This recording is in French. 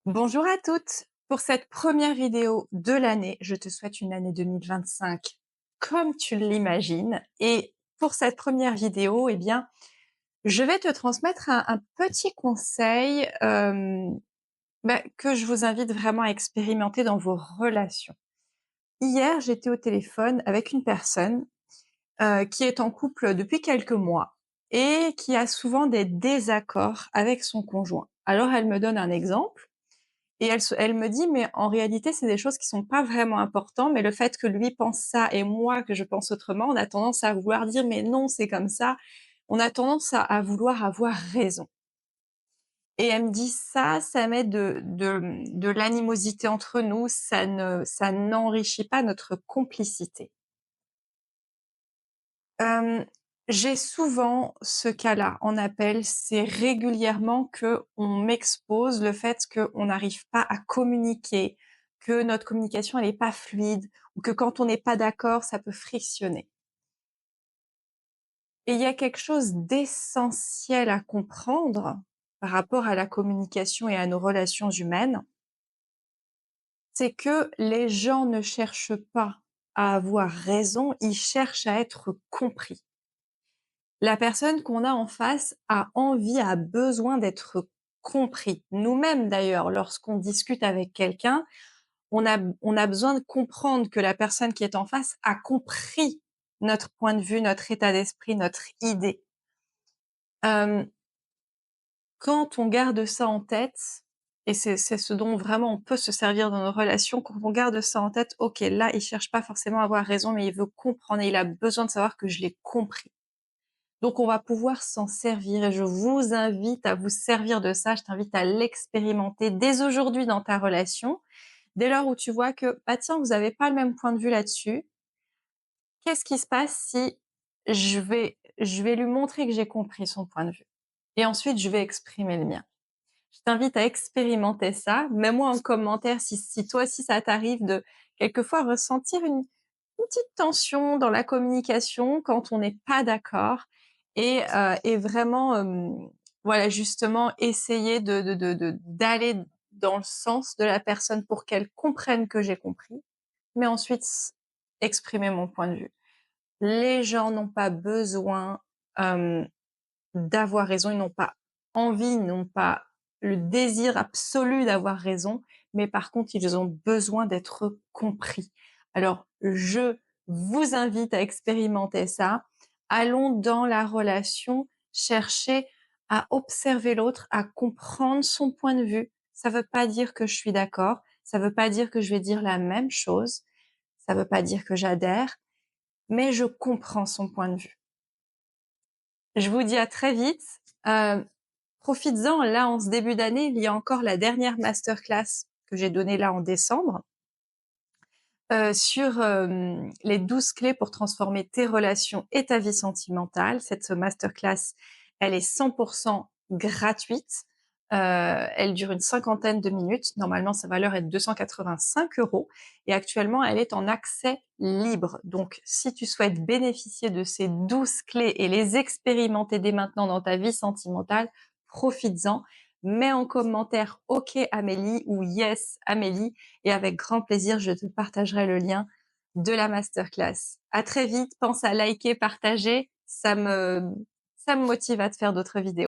Bonjour à toutes. Pour cette première vidéo de l'année, je te souhaite une année 2025 comme tu l'imagines. Et pour cette première vidéo, eh bien, je vais te transmettre un petit conseil que je vous invite vraiment à expérimenter dans vos relations. Hier, j'étais au téléphone avec une personne qui est en couple depuis quelques mois et qui a souvent des désaccords avec son conjoint. Alors, elle me donne un exemple. Et elle me dit: «Mais en réalité, c'est des choses qui sont pas vraiment importantes, mais le fait que lui pense ça et moi que je pense autrement, on a tendance à vouloir dire: "Mais non, c'est comme ça"». On a tendance à vouloir avoir raison et elle me dit: Ça met de l'animosité entre nous, ça n'enrichit pas notre complicité». Hem, j'ai souvent ce cas-là en appel, c'est régulièrement qu'on m'expose le fait qu'on n'arrive pas à communiquer, que notre communication elle est pas fluide ou que quand on n'est pas d'accord, ça peut frictionner. Et il y a quelque chose d'essentiel à comprendre par rapport à la communication et à nos relations humaines, c'est que les gens ne cherchent pas à avoir raison, ils cherchent à être compris. La personne qu'on a en face a envie, a besoin d'être compris. Nous-mêmes d'ailleurs, lorsqu'on discute avec quelqu'un, on a besoin de comprendre que la personne qui est en face a compris notre point de vue, notre état d'esprit, notre idée. Hem, quand on garde ça en tête et c'est ce dont vraiment on peut se servir dans nos relations, quand on garde ça en tête: «OK, là, il cherche pas forcément à avoir raison, mais il veut comprendre et il a besoin de savoir que je l'ai compris». Donc on va pouvoir s'en servir et je vous invite à vous servir de ça. Je t'invite à l'expérimenter dès aujourd'hui dans ta relation. Dès lors où tu vois que, bah, tiens, vous avez pas le même point de vue là-dessus, qu'est-ce qui se passe si je vais lui montrer que j'ai compris son point de vue et ensuite je vais exprimer le mien. Je t'invite à expérimenter ça. Mets-moi en commentaire si toi aussi ça t'arrive de quelquefois ressentir une petite tension dans la communication quand on n'est pas d'accord et vraiment, voilà, justement essayer d'aller dans le sens de la personne pour qu'elle comprenne que j'ai compris, mais ensuite exprimer mon point de vue. Les gens n'ont pas besoin, hem, d'avoir raison, ils n'ont pas envie, ils n'ont pas le désir absolu d'avoir raison, mais par contre, ils ont besoin d'être compris. Alors, je vous invite à expérimenter ça. Allons dans la relation chercher à observer l'autre, à comprendre son point de vue. Ça veut pas dire que je suis d'accord, ça veut pas dire que je vais dire la même chose, ça veut pas dire que j'adhère, mais je comprends son point de vue. Je vous dis à très vite. Heu, profites-en, là, en ce début d'année, il y a encore la dernière masterclass que j'ai donnée là en décembre, sur, les 12 clés pour transformer tes relations et ta vie sentimentale. Cette masterclass, elle est 100 gratuite. Elle dure une cinquantaine de minutes. Normalement, sa valeur est de 285 € et actuellement, elle est en accès libre. Donc si tu souhaites bénéficier de ces 12 clés et les expérimenter dès maintenant dans ta vie sentimentale, profites-en. Mets en commentaire «OK Amélie» ou «Yes Amélie» et avec grand plaisir, je te partagerai le lien de la masterclass. À très vite, pense à liker, partager, ça me motive à te faire d'autres vidéos.